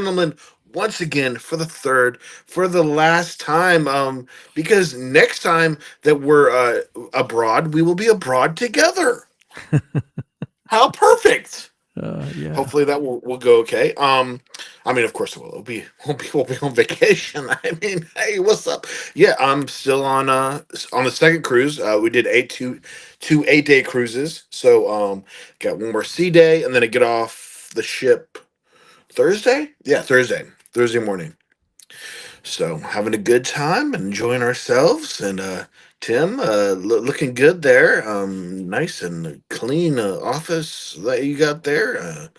gentlemen, once again for the last time. Because next time that we're abroad, we will be abroad together. How perfect! Yeah. Hopefully that will go okay. I mean, of course it will. We'll be on vacation. I mean, hey, what's up? Yeah, I'm still on the second cruise. We did two 8 day cruises. So got one more sea day, and then I get off the ship Thursday. Yeah, Thursday morning. So having a good time, enjoying ourselves, and Tim, looking good there. Nice and clean office that you got there.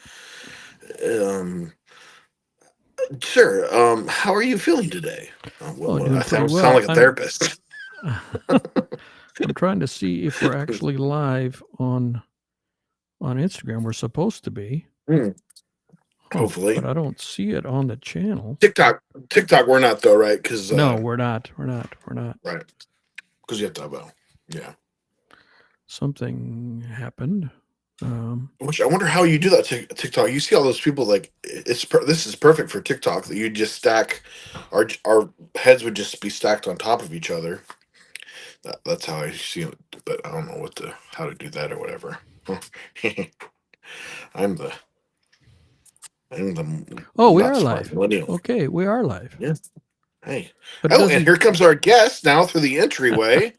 Um, sure. How are you feeling today? Oh, I doing pretty sound well. like a therapist. I'm trying to see if we're actually live on Instagram. We're supposed to be. Hmm, Huh, but hopefully, I don't see it on the channel. TikTok. TikTok, we're not though, right? Because No, we're not. We're not. We're not. right, because you have to have a yeah. Something happened. Which I wonder how you do that TikTok. You see all those people like this is perfect for TikTok that you just stack our heads would just be stacked on top of each other. That's how I see it, but I don't know how to do that or whatever. I'm the I'm the oh, we not are smart live. millennial. Okay, we are live. Yeah. Hey. But it Oh, and doesn't. here comes our guest now through the entryway.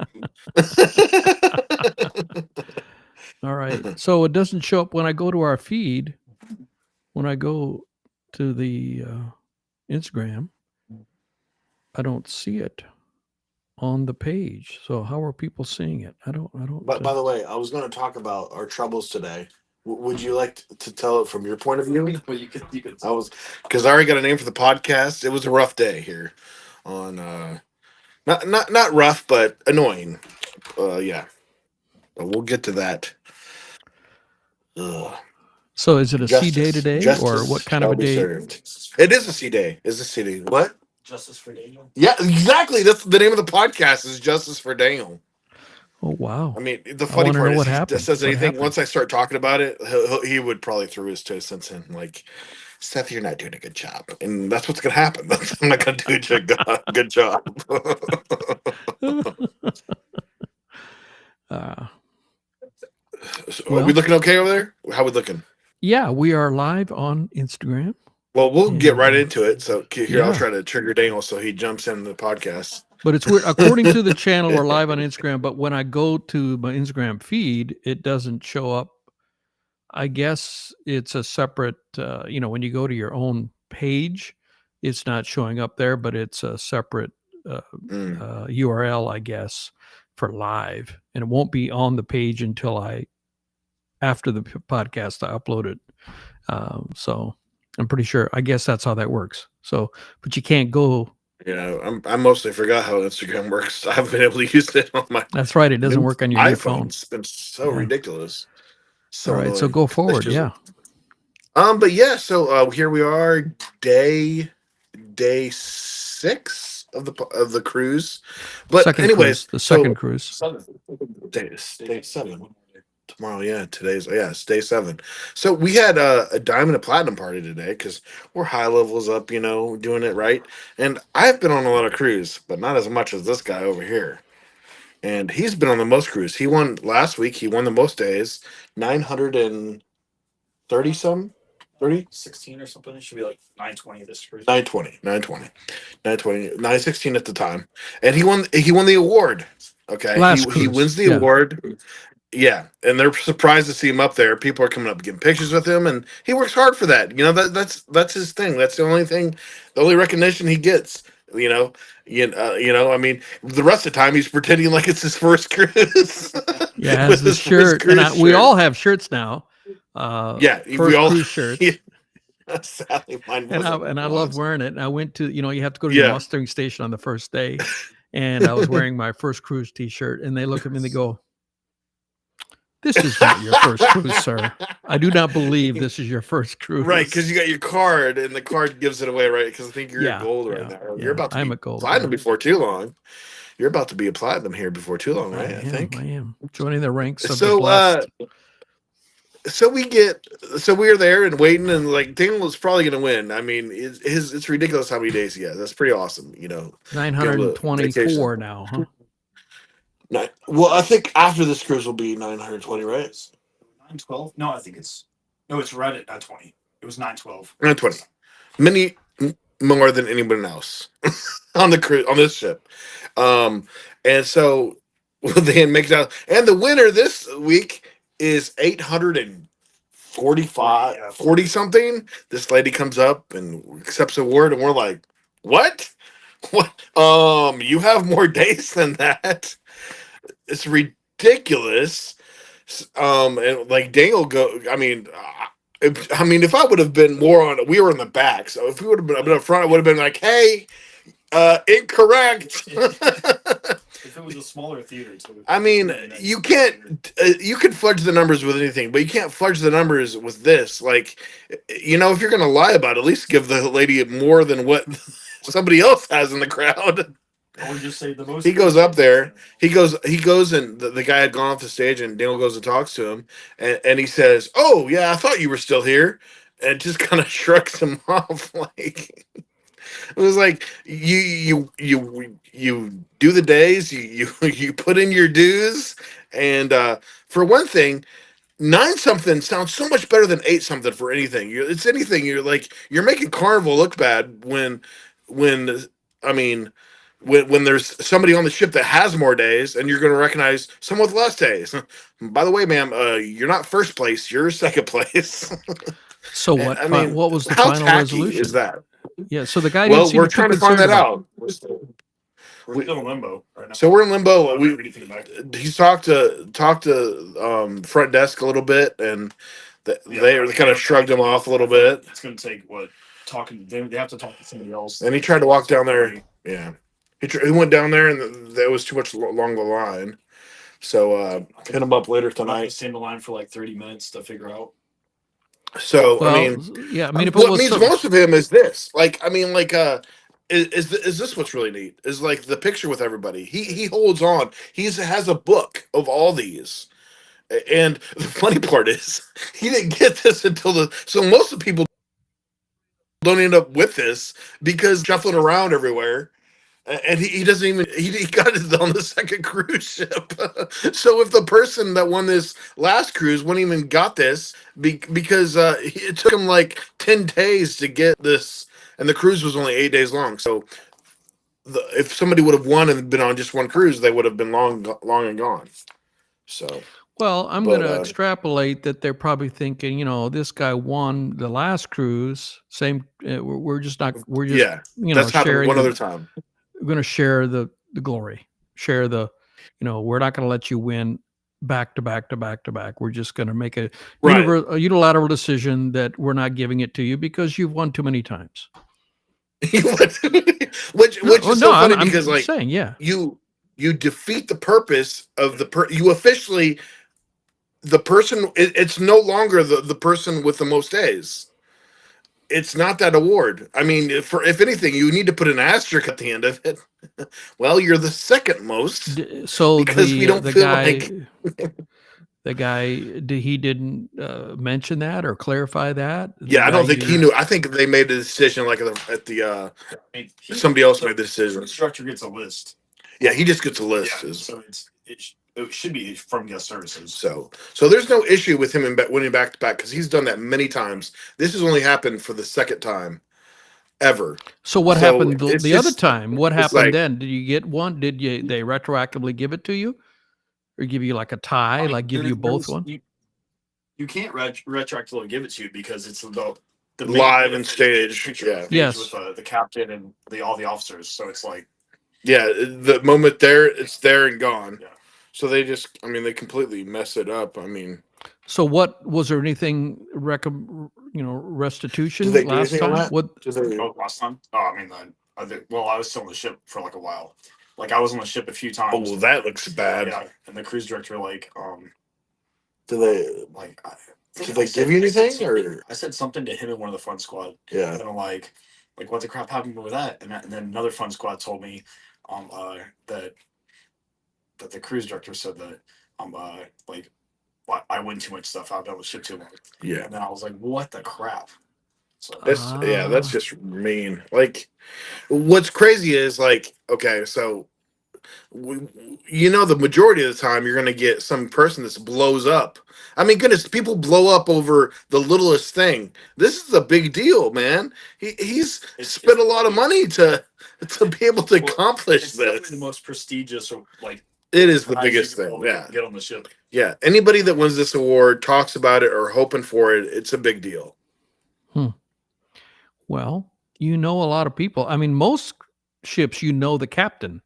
All right. So it doesn't show up when I go to our feed. When I go to the Instagram, I don't see it on the page. So how are people seeing it? I don't. I don't. But by the way, I was going to talk about our troubles today. Would you like to tell it from your point of view? Well, you could. I was because I already got a name for the podcast. It was a rough day here on not rough but annoying. Yeah, but we'll get to that. Ugh. So is it a C day Justice, today, or what justice kind of shall a be day? served. It is a C day. It's a C day. What? Justice for Daniel. Yeah, exactly. That's the name of the podcast. Is Justice for Daniel. Oh wow! I mean, the I funny want to know part is what he happened. says What anything. happened? Once I start talking about it, he would probably throw his 2 cents in. Like, Seth, you're not doing a good job, and that's what's gonna happen. I'm not gonna do a good job. uh, So, are we well, looking okay over there? How we looking? yeah, we are live on Instagram, Well, we'll get and right into it. So here, I'll yeah. try to trigger Daniel so he jumps in the podcast. But it's weird. According to the channel, we're live on Instagram. But when I go to my Instagram feed, it doesn't show up. I guess it's a separate. When you go to your own page, it's not showing up there, but it's a separate Mm. URL, I guess, for live, and it won't be on the page until after the podcast I upload it. So I'm pretty sure. I guess that's how that works. So, but you can't go. Yeah, I mostly forgot how Instagram works. I haven't been able to use it on my That's right. It doesn't new work on your new phone. It's been so Yeah. ridiculous. So All right. So annoying. go forward. Yeah. But yeah, so here we are, day 6 of the cruise. But Second anyways, cruise. The second cruise. day 7. Tomorrow, yeah, it's day 7. So we had a diamond and platinum party today because we're high levels up, doing it right. And I've been on a lot of cruise, but not as much as this guy over here. And he's been on the most cruise. He won last week. He won the most days, 930 some. 30? 16 or something. It should be like 920 this cruise. 916 at the time, and he won the award. Okay, Last he cruise. wins the Yeah. award. Yeah, and they're surprised to see him up there. People are coming up getting pictures with him, and he works hard for that. That's his thing. That's the only thing, the only recognition he gets. I mean, the rest of the time he's pretending like it's his first cruise. Yeah. Has With the his first shirt, and cruise we shirt. all have shirts now. Yeah, First cruise shirts. Yeah, sadly, mine And wasn't. I love wearing it. And I went to, you have to go to Yeah. your mustering station on the first day. And I was wearing my first cruise t-shirt, and they look at me and they go, "This is not your first cruise, sir. I do not believe this is your first cruise." Right, because you got your card, and the card gives it away, right? Because I think you're Yeah, a gold yeah, right now. yeah. You're about to I'm be a gold, platinum yeah. before too long. You're about to be a platinum here before too long, right? I I think. am joining the ranks of the So, blessed. so we're there and waiting, and like Daniel is probably going to win. I mean, it's ridiculous how many days he has. That's pretty awesome. Be able to vacation. 924 now, huh? Well, I think after this cruise will be 920, right? 912? No, I think it's right at 920. It was 912. 920. Many more than anyone else on the cruise on this ship. And so they make it out, and the winner this week is 845, 40 something. This lady comes up and accepts the award, and we're like, "What? What? You have more days than that? It's ridiculous." And like Daniel I mean, if I would have been more on, we were in the back. So if we would have been up front, I would have been like, "Hey, incorrect." If it was a smaller theater, too. I mean, you can't. You can fudge the numbers with anything, but you can't fudge the numbers with this. Like, if you're gonna lie about it, at least give the lady more than what somebody else has in the crowd. Or just say the most. He goes up there. He goes, and the guy had gone off the stage, and Daniel goes and talks to him, and he says, "Oh yeah, I thought you were still here," and just kind of shrugs him off. Like, it was like you do the days, you put in your dues, and for one thing, 9 something sounds so much better than 8 something for anything. It's anything. You're making Carnival look bad when I mean when there's somebody on the ship that has more days, and you're going to recognize someone with less days. By the way, ma'am, you're not first place. You're second place. So what? What was the how final tacky resolution? is that? Yeah. So the guy didn't seem we're trying to find that out. We're still in limbo right now. So we're in limbo. He's talked to front desk a little bit, and they kind of shrugged him off a little bit. It's going to take talking. They have to talk to somebody else. And he tried to walk down there. Yeah, he went down there, and there was too much along the line. So hit him up later tonight. Stand in line for like 30 minutes to figure out. So well, I mean, if what means most of him is this. Is this what's really neat? Is like the picture with everybody. He holds on. He has a book of all these. And the funny part is he didn't get this until so most of the people don't end up with this because shuffling around everywhere. And he doesn't even he got it on the second cruise ship. So if the person that won this last cruise wouldn't even got this because it took him like 10 days to get this, and the cruise was only 8 days long. So if somebody would have won and been on just one cruise, they would have been long and gone. So well, I'm going to extrapolate that they're probably thinking, this guy won the last cruise. Same, we're just that's happened one other time. We're going to share the glory, share the, we're not going to let you win back to back to back to back. We're just going to make a unilateral decision that we're not giving it to you because you've won too many times. which is so funny because I'm saying, you defeat the purpose of you officially, the person, it's no longer the person with the most days. It's not that award. I mean, if anything, you need to put an asterisk at the end of it. Well, you're the second most. So because we don't feel like the guy he didn't mention that or clarify that. Yeah, I don't think he knew. I think they made a decision like at the somebody else made the decision. The instructor gets a list. Yeah, he just gets a list. Yeah, so it should be from guest services. So there's no issue with him winning back to back because he's done that many times. This has only happened for the second time ever. So what happened the other time? What happened then? Did you get one? Did they retroactively give it to you, or give you like a tie, like give you both one? You can't retroactively give it to you because it's the live and stage. Yeah. Yes. With the captain and all the officers. So it's like. Yeah, the moment it's there and gone. Yeah. So they they completely mess it up. I mean, so what was there anything restitution last time? Last time? Oh, I was still on the ship for like a while. Like I was on the ship a few times. Oh, well, that looks bad. Yeah, and the cruise director did they give you anything or? I said something to him in one of the fun squad. Yeah. And I'm like what the crap happened with that? And then another fun squad told me that the cruise director said that I win too much stuff. I've been on the ship too long. Yeah. And then I was like, what the crap? So That's just mean. Like, what's crazy is like, okay, so the majority of the time you're going to get some person that blows up. I mean, goodness, people blow up over the littlest thing. This is a big deal, man. He's spent a lot of money to be able to accomplish it's this. Definitely the most prestigious, like it is the biggest thing. Yeah, get on the ship. Yeah, anybody that wins this award talks about it or hoping for it. It's a big deal. Well, a lot of people. I mean, most ships, the captain.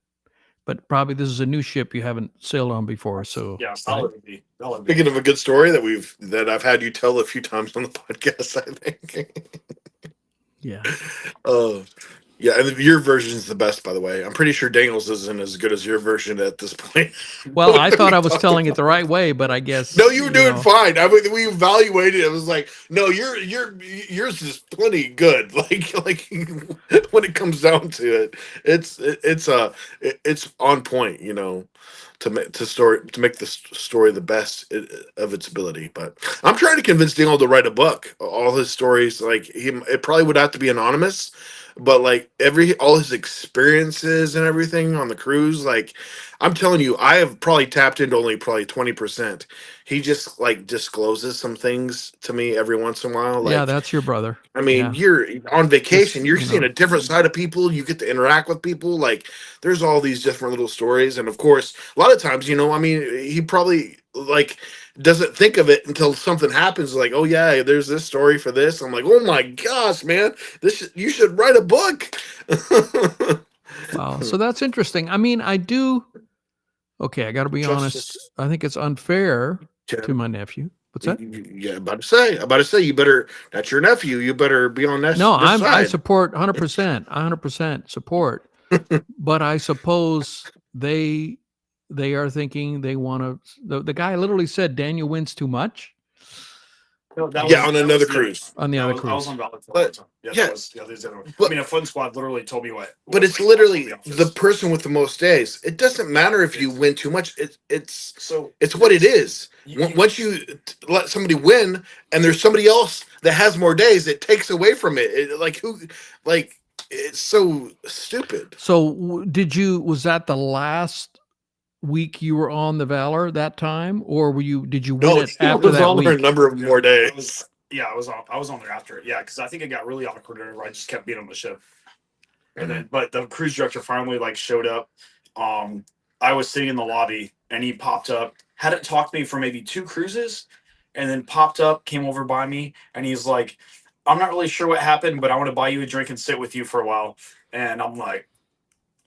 But probably this is a new ship you haven't sailed on before. So yeah, Speaking of a good story that I've had you tell a few times on the podcast, I think. Yeah. Yeah, and your version is the best, by the way. I'm pretty sure Daniel's isn't as good as your version at this point. Well, I thought I was telling it the right way, but I guess no, you were doing fine. I mean, we evaluated it. I was like, no, yours is plenty good. Like when it comes down to it, it's on point. To make the story the best of its ability. But I'm trying to convince Daniel to write a book. All his stories, it probably would have to be anonymous, but all his experiences and everything on the cruise, I'm telling you, I have probably tapped into only probably 20%. He just discloses some things to me every once in a while. Yeah, that's your brother. I mean, you're on vacation. You're seeing a different side of people. You get to interact with people. There's all these different little stories, and of course, a lot of times, I mean, he probably doesn't think of it until something happens. Like, oh yeah, there's this story for this. I'm like, oh my gosh, man, you should write a book. Wow, so that's interesting. I mean, I do. Okay, I got to be honest. I think it's unfair to my nephew. What's that? Yeah, about to say, you better. That's your nephew. You better be on that. No, I support 100%. 100% support. But I suppose they are thinking they want to. The guy literally said Daniel wins too much. No, on another cruise. On the other cruise. I was on Valor. Yeah. I mean, a Fun Squad literally told me what. But it's literally the person with the most days. It doesn't matter if you win too much. It's what it is. Once you let somebody win, and there's somebody else that has more days, it takes away from it. It's so stupid. So was that the last week you were on the Valor that time, or did you win it after that week? A number of more days. I was on there after it. Yeah, because I think it got really awkward whenever I just kept being on the ship. And then, but the cruise director finally showed up. I was sitting in the lobby, and he popped up. Hadn't talked to me for maybe 2 cruises, and then popped up, came over by me, and he's like, "I'm not really sure what happened, but I want to buy you a drink and sit with you for a while." And I'm like,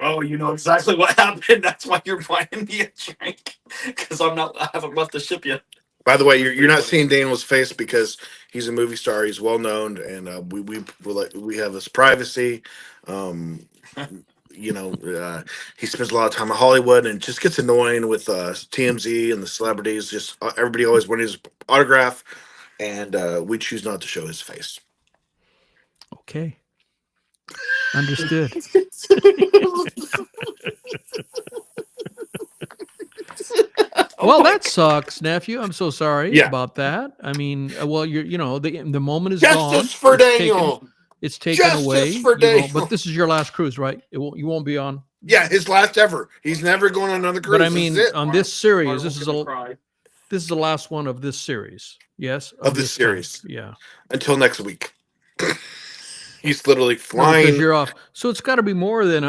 "Oh, you know exactly what happened. That's why you're buying me a drink, because I haven't left the ship yet." By the way, you're not seeing Daniel's face because he's a movie star. He's well known, and we have this privacy. He spends a lot of time in Hollywood, and just gets annoying with TMZ and the celebrities. Just everybody always wanting his autograph, and we choose not to show his face. Okay. Understood. Well, that sucks, nephew. I'm so sorry about that. I mean, well, the moment is gone. Justice for Daniel. It's taken away. But this is your last cruise, right? You won't be on. Yeah, his last ever. He's never going on another cruise. But I mean, on this series, this is the last one of this series. Yes, of this series. Yeah. Until next week. He's literally flying. Because you're off. So it's got to be more than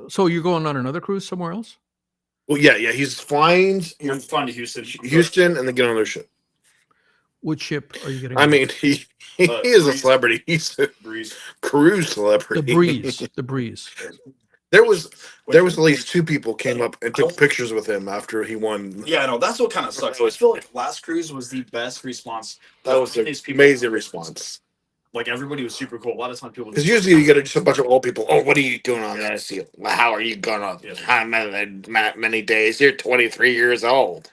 so you're going on another cruise somewhere else? Well, yeah. He's flying. You're flying to Houston, and then get on their ship. Which ship are you getting? I mean, he is a celebrity. He's a cruise celebrity. The Breeze. There was at least 2 people came up and took pictures with him after he won. Yeah, no, that's what kind of sucks. I feel like last cruise was the best response. That was an amazing response. Everybody was super cool. A lot of times people. Because usually you get just a bunch of old people. Oh, what are you doing on that seal? How are you gonna? How many days? You're 23 years old.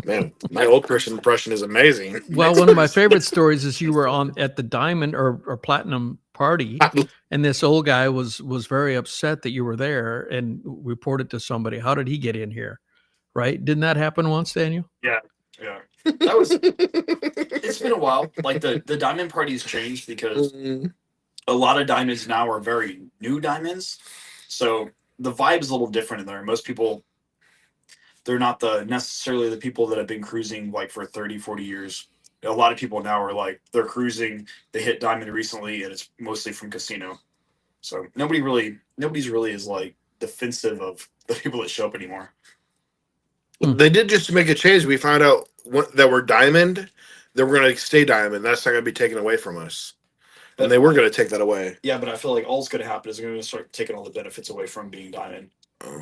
Man, my old person impression is amazing. Well, one of my favorite stories is you were at the diamond or platinum party, and this old guy was very upset that you were there and reported to somebody. How did he get in here? right? Didn't that happen once, Daniel? Yeah. That was. It's been a while. Like the diamond party's changed because a lot of diamonds now are very new diamonds, so the vibe's a little different in there. Most people, they're not necessarily the people that have been cruising like for 30, 40 years. A lot of people now are like they're cruising. They hit diamond recently, and it's mostly from casino. So nobody's really is like defensive of the people that show up anymore. They did just make a change. We found out that we're diamond, that we're going to stay diamond. That's not going to be taken away from us. And they were going to take that away. Yeah, but I feel like all's going to happen is they're going to start taking all the benefits away from being diamond.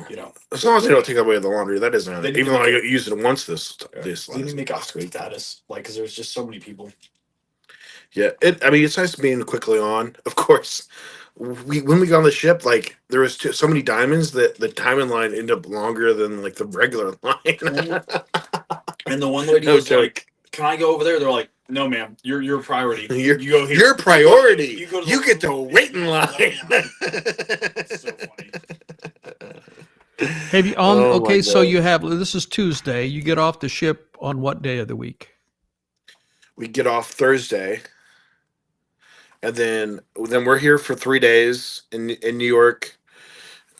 You know, as long as they don't take away the laundry, that isn't. Even though I used it once this. They need to make a status, like, because there's just so many people. Yeah, I mean, it's nice being quickly on. Of course, when we got on the ship, like there was so many diamonds that the diamond line ended up longer than like the regular line. And the one lady was like, "Can I go over there?" They're like, "No, ma'am. You're a priority. You go here. Your priority. You get to wait in line." It's so funny. Have you on? Okay, so you have. This is Tuesday. You get off the ship on what day of the week? We get off Thursday, and then we're here for 3 days in New York.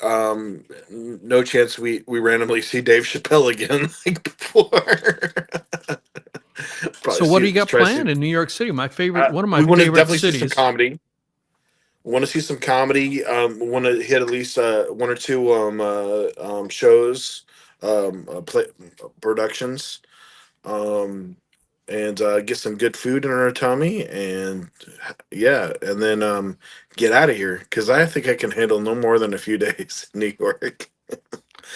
No chance we randomly see Dave Chappelle again like before. So what do you got planned in New York City? My favorite, one of my favorite definitely cities. See some comedy. Want to see some comedy. Want to hit at least one or two shows, productions, and get some good food in our tummy, and and then get out of here because I think I can handle no more than a few days in New York.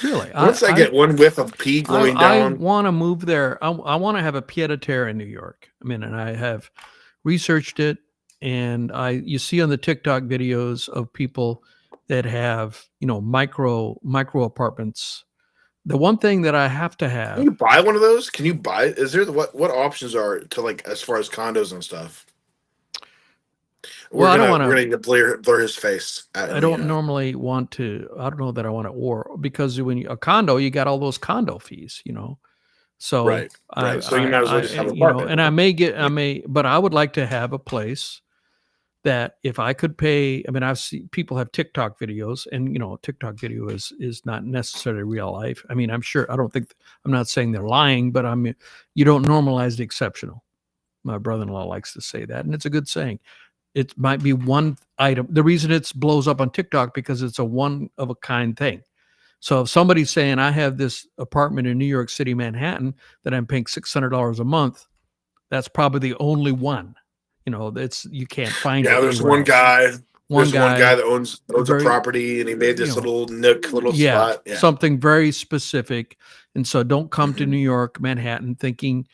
Really? Once I get one whiff of pee going down. I want to move there. I want to have a pied-à-terre in New York. I mean, and I have researched it, and you see on the TikTok videos of people that have, micro apartments. The one thing that I have to have. Can you buy one of those? Can you buy? Is there what options are to like as far as condos and stuff? Well, we're gonna blur his face. I don't normally want to. I don't know that I want to, because when a condo, you got all those condo fees, So right. So you might as well just have an apartment. And but I would like to have a place that if I could pay. I mean, I've seen people have TikTok videos, and TikTok video is not necessarily real life. I mean, I'm not saying they're lying, but you don't normalize the exceptional. My brother-in-law likes to say that, and it's a good saying. It might be one item. The reason it blows up on TikTok because it's a one of a kind thing. So if somebody's saying I have this apartment in New York City, Manhattan, that I'm paying $600 a month, that's probably the only one. You can't find it. Yeah, there's one guy. One guy that owns a property, and he made this little nook, spot. Yeah, something very specific. And so don't come to New York, Manhattan, thinking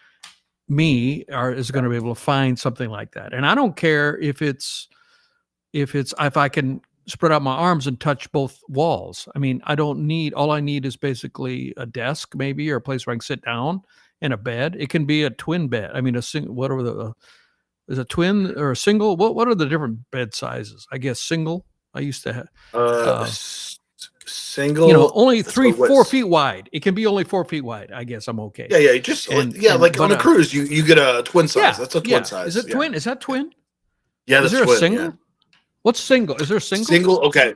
is going to be able to find something like that. And I don't care if I can spread out my arms and touch both walls. I mean, all I need is basically a desk maybe, or a place where I can sit down, and a bed. It can be a twin bed. I mean, is a twin or a single? What are the different bed sizes? I guess single. I used to have single. Only 4 feet wide. It can be only 4 feet wide. I guess I'm okay. Yeah. Like on a cruise, you get a twin size. Yeah, that's a twin size. Is it twin? Is that twin? Yeah, that's is there twin, a single? Yeah. What's single? Is there a single? Single. Okay.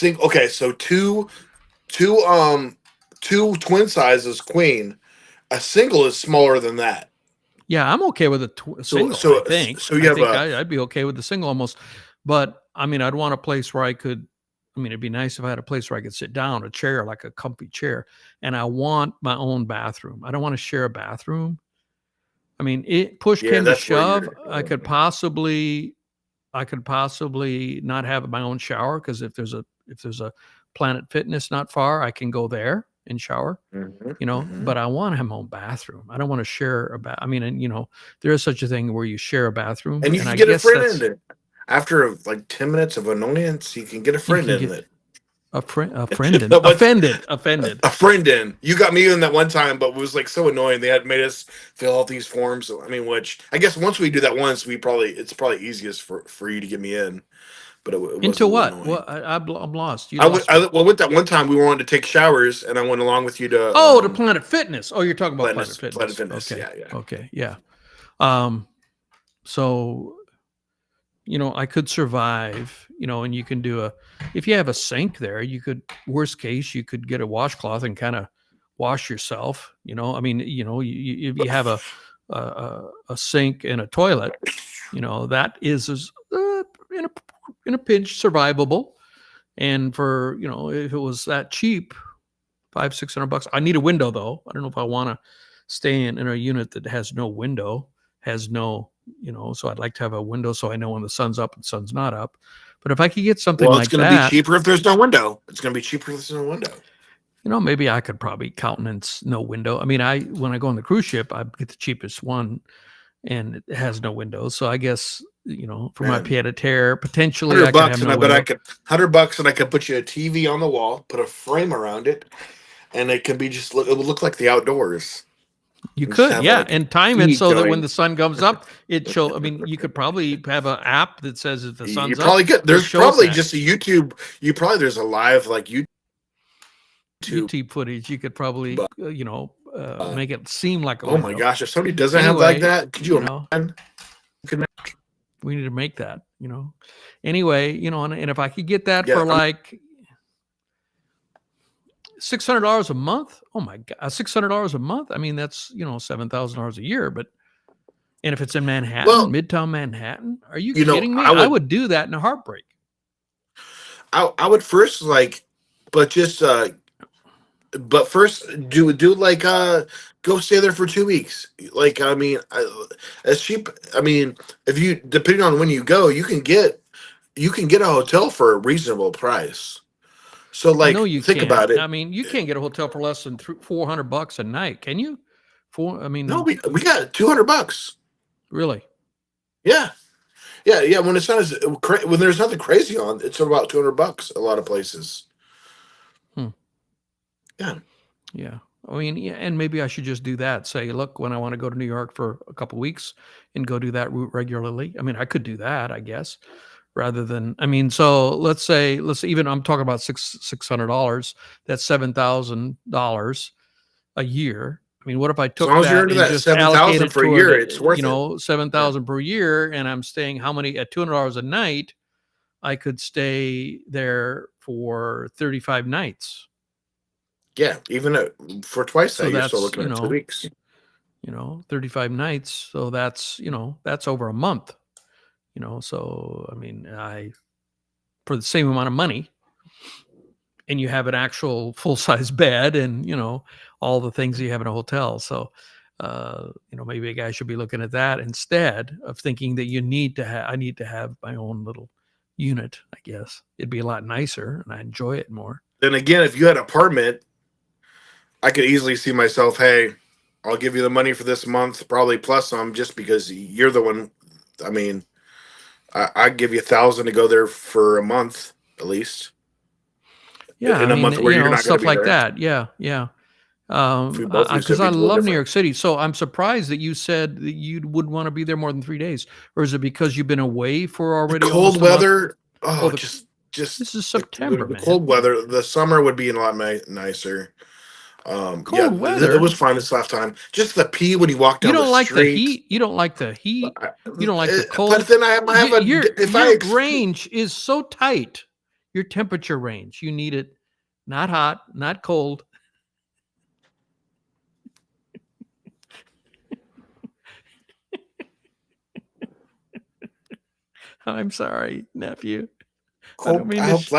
Okay. So two twin sizes queen. A single is smaller than that. Yeah, I'm okay with a single. I think. So I'd be okay with the single almost. But I mean, I'd want a place where I could. I mean, it'd be nice if I had a place where I could sit down, a chair, like a comfy chair. And I want my own bathroom. I don't want to share a bathroom. I mean, push came to shove, I could possibly not have my own shower, because if there's a Planet Fitness not far, I can go there and shower. But I want to have my own bathroom. I don't want to share a bath. I mean, and there is such a thing where you share a bathroom, and you can get a friend in it. After like 10 minutes of annoyance, you can get a friend in it. Offended. A friend in. You got me in that one time, but it was like so annoying. They had made us fill out these forms. I mean, which I guess once we do that once, it's probably easiest for you to get me in. But it was Into a little what? annoying. Well, I'm lost. You lost me. Well, with that one time we wanted to take showers, and I went along with you to Oh, to Planet Fitness. Oh, you're talking about Planet Planet Fitness. Fitness. Okay. Yeah, yeah. Okay. Yeah. So, I could survive, and you can do if you have a sink there, you could, worst case, you could get a washcloth and kind of wash yourself. I mean, if you have a sink and a toilet, that is in a pinch survivable. And for, if it was that cheap, $500-600, I need a window though. I don't know if I want to stay in a unit that has no window, has no, so I'd like to have a window so I know when the sun's up and sun's not up. But if I could get something Well, like it's going to be cheaper if there's no window. It's going to be cheaper if there's no window. Maybe I could probably countenance no window. I mean, when I go on the cruise ship, I get the cheapest one, and it has no windows. So I guess for my pied a terre, potentially I could have no window. $100 and I could put you a TV on the wall, put a frame around it, and it could be it would look like the outdoors. You could, yeah, and time it so that when the sun comes up, it show. I mean, you could probably have an app that says if the sun's you probably up. Could. There's probably just a YouTube. There's a live like YouTube footage. You could probably make it seem like a window. My gosh, if somebody doesn't have like that, could you imagine? We need to make that. Anyway, and if I could get that for like $600 a month. Oh my God, $600 a month. I mean, that's $7,000 a year. But and if it's in Manhattan, Midtown Manhattan, are you kidding me? I would do that in a heartbreak. I would first but first do like go stay there for 2 weeks. Like I mean, as cheap. I mean, if you depending on when you go, you can get a hotel for a reasonable price. So like, no, you think can't. About it. I mean, you can't get a hotel for less than $400 a night, can you? No, we got $200. Really? Yeah. When it's not when there's nothing crazy on, it's about $200. A lot of places. Yeah. I mean, and maybe I should just do that. Say, look, when I want to go to New York for a couple of weeks, and go do that route regularly. I mean, I could do that, I guess. Rather than, I mean, so let's say even I'm talking about $600. That's $7,000 a year. I mean, what if I took that and just allocated it for a year? It's worth it. $7,000 per year, and I'm staying at $200 a night. I could stay there for 35 nights. Yeah, even for twice that, you're still looking at 2 weeks. 35 nights. So that's that's over a month. So I mean, for the same amount of money, and you have an actual full-size bed, and all the things you have in a hotel. So maybe a guy should be looking at that instead of thinking that I need to have my own little unit. I guess it'd be a lot nicer, and I enjoy it more. Then again, if you had an apartment, I could easily see myself. Hey, I'll give you the money for this month, probably plus some, just because you're the one. I mean, I'd give you $1,000 to go there for a month at least. Yeah, in a month where you're not stuff like there. that. Yeah. Because I love New York City. So I'm surprised that you said that you would want to be there more than 3 days, or is it because you've been away for already cold weather? Just this is September, the man. Cold weather. The summer would be a lot nicer. Cold weather. It was fine this last time. Just the pee when you walk down the street. The heat. You don't like the heat. You don't like the cold. But then I have your range is so tight. Your temperature range. You need it not hot, not cold. I'm sorry, nephew. I hope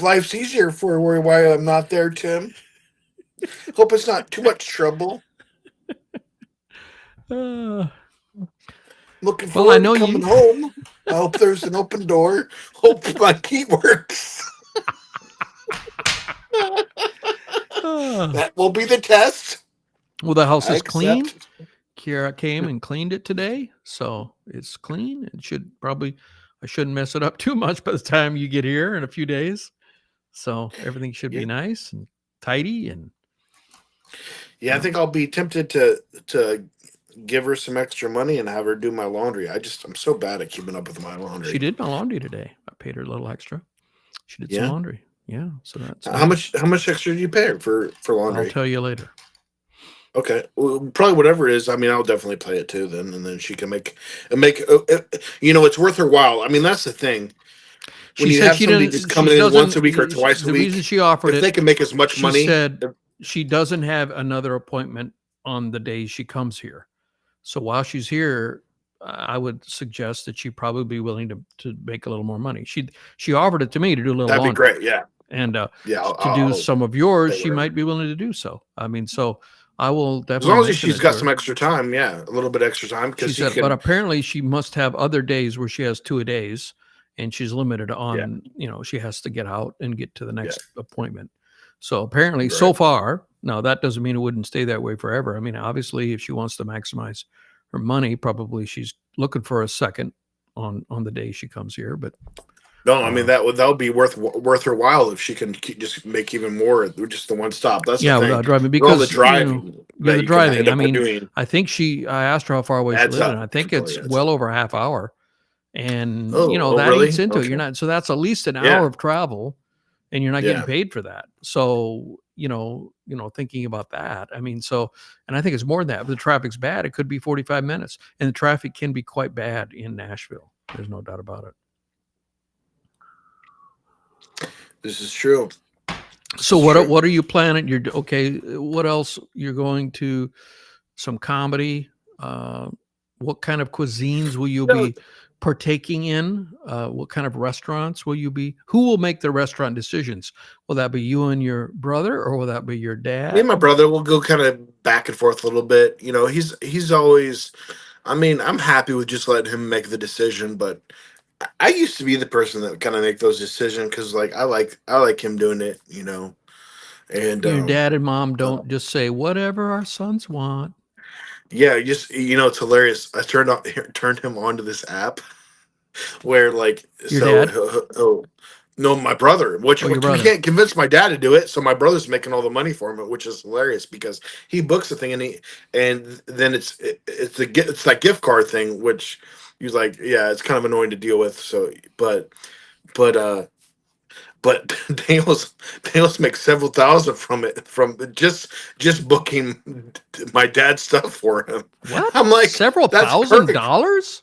life's easier for why I'm not there, Tim. Hope it's not too much trouble. Looking forward to coming home. I hope there's an open door. Hope my key works. That will be the test. Well, the house is clean. Kiara came and cleaned it today, so it's clean. I shouldn't mess it up too much by the time you get here in a few days. So everything should Yeah. be nice and tidy. And Yeah, I think I'll be tempted to give her some extra money and have her do my laundry. I'm so bad at keeping up with my she laundry. did my laundry today. I paid her a little extra. She did some Yeah. laundry. Yeah, so that's How nice. much extra do you pay her for I'll laundry? tell you later. Okay, well, probably whatever it is. I mean, I'll definitely play it too then, and then she can make. It's worth her while. I mean, that's the thing. When She you said have she somebody just didn't. She coming in once a doesn't. week or twice a The reason week, she offered if they it, can make as much she money, said she doesn't have another appointment on the days she comes here. So while she's here, I would suggest that she probably be willing to make a little more money. She offered it to me to do a little that'd be laundry, great. Yeah, and yeah. to do I'll some of yours, pay she whatever. might be willing to do so. I mean, so I will As definitely long as mention she's it to got her. some extra time, yeah, a little bit extra time She because she said, but can. apparently she must have other days where she has 2 days, and she's limited Yeah, on, she has to get out and get to the yeah, next appointment. So apparently, so right. far, now that doesn't mean it wouldn't stay that way forever. I mean, obviously, if she wants to maximize her money, probably she's looking for a second on the day she comes here. But No, I mean that would be worth her while if she can just make even more with just the one stop. That's the yeah, thing. without driving, And all the because driving the that you can driving. end I up mean, doing I think I asked her how far away she adds lived, and up. I think Completely it's adds well up. over a half hour. And Oh, that eats really? into it. You're Okay. not, so that's at least an hour Yeah, of travel, and you're not getting yeah. paid for that. So thinking about that, I mean, and I think it's more than that. If the traffic's bad, it could be 45 minutes, and the traffic can be quite bad in Nashville. There's no doubt about it. This is true. So what are you planning? You're okay. What else? You're going to some comedy. What kind of cuisines will you No, be partaking in? What kind of restaurants will you be? Who will make the restaurant decisions? Will that be you and your brother, or will that be your me and dad? my brother will go kind of back and forth a little bit. He's always. I mean, I'm happy with just letting him make the decision, but I used to be the person that kind of make those decisions because, like, I like him doing it. And Your dad and mom uh, don't just say whatever our sons want. yeah, it's hilarious. I turned him onto this app where like Your so dad? he'll no, my brother, which Oh, your we brother. can't convince my dad to do it, so my brother's making all the money for him, which is hilarious because he books the thing and then it's that gift card thing, which he's like, yeah, it's kind of annoying to deal with. So, but but Daniel's make several thousand from it from just booking my dad's stuff for him. What? I'm like, Several that's thousand perfect. dollars?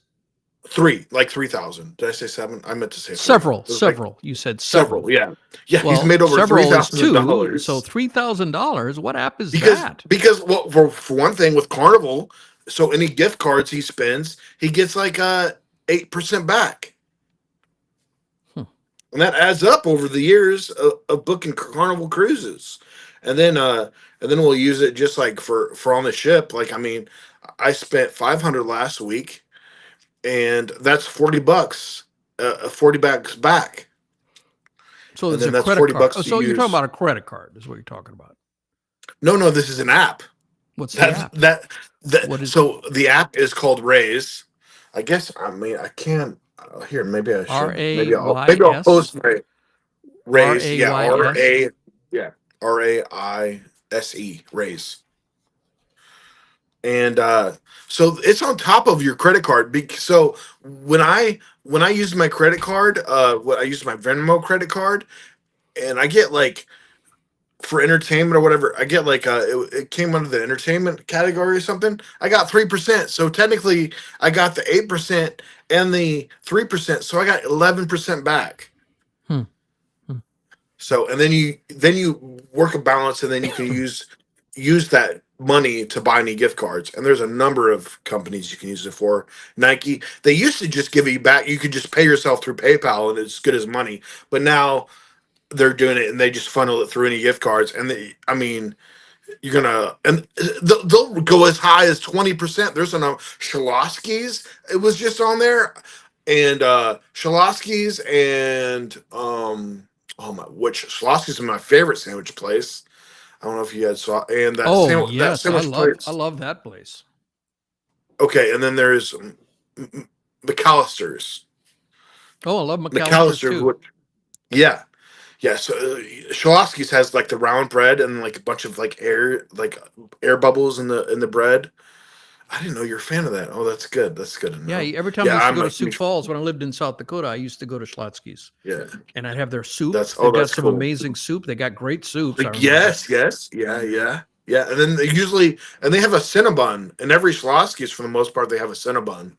Like 3,000. Did I say seven? I meant to say three. It was like Several. You said several. several. Yeah, yeah. He's Well, made over three several is thousand two, so dollars $3,000. What app is because that? well, for one thing with Carnival, so any gift cards he spends, he gets like 8% back. Hmm. And that adds up over the years of booking Carnival cruises, and then we'll use it just like for on the ship. Like, I mean, I spent 500 last week, and that's $40, $40 back, So and it's a then that's credit 40 card. bucks Oh, to so you're talking use. about a credit card, is what you're talking about. No, this is an app. What's the That app? that What is so the app is called Raise. I guess I mean I can't here. Maybe I R should. A Y Maybe I'll S? post my R Raise. A Yeah, Y S? Yeah, RAISE Raise. And so it's on top of your credit card. So when I use my credit card, what I use my Venmo credit card, and I get like for entertainment or whatever, I get like it came under the entertainment category or something. I got 3%. So technically, I got the 8% and the 3%. So I got 11% back. Hmm. Hmm. So and then you work a balance, and then you can use that money to buy any gift cards. And there's a number of companies you can use it for. Nike, they used to just give it back. You could just pay yourself through PayPal, and it's good as money. But now they're doing it, and they just funnel it through any gift cards. And I mean, you're gonna and they'll go as high as 20%. There's some Shalosky's. It was just on there, and Shalosky's and oh my, which Shalosky's is my favorite sandwich place. I don't know if you guys saw, and Oh that yes, sandwich I place. love that place. Okay, and then there's McAllister's. Oh, I love McAllister's McAllister's, too. yeah. Yeah, so Schlotsky's has like the round bread and like a bunch of like air bubbles in the bread. I didn't know you're a fan of that. Oh, that's good. That's good to Yeah, know. every time we Yeah, used to I'm go a to Sioux huge. Falls when I lived in South Dakota, I used to go to Schlotsky's, Yeah, and I'd have their soup. They've got that's some cool. amazing soup. They got great soups, I Like remember. yes, yeah. And then they have a Cinnabon, and every Schlotsky's for the most part they have a Cinnabon.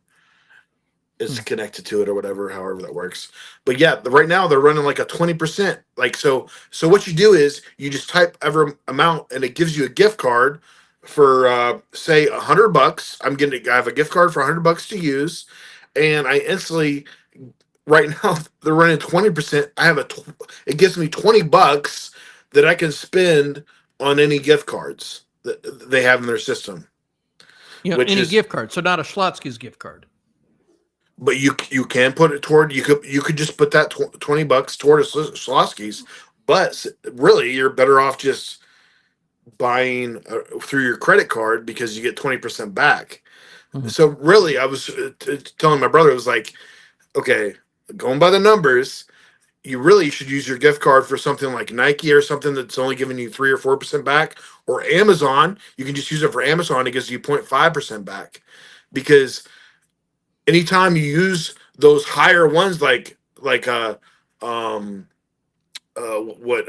Is Hmm. connected to it or whatever, however that works. But yeah, right now they're running like a 20%. Like so what you do is you just type every amount and it gives you a gift card for say $100. I have a gift card for $100 to use, and I instantly right now they're running 20%. It gives me $20 that I can spend on any gift cards that they have in their system, which Any is gift card. So not a Schlotsky's gift card. but you can put it toward you could just put that $20 toward a Slosky's, but really you're better off just buying through your credit card because you get 20% back. Mhm. So really, I was telling my brother, it was like, okay, going by the numbers, you really should use your gift card for something like Nike or something that's only giving you 3 or 4% back, or Amazon. You can just use it for Amazon; it gives you 0.5% back, because anytime you use those higher ones um what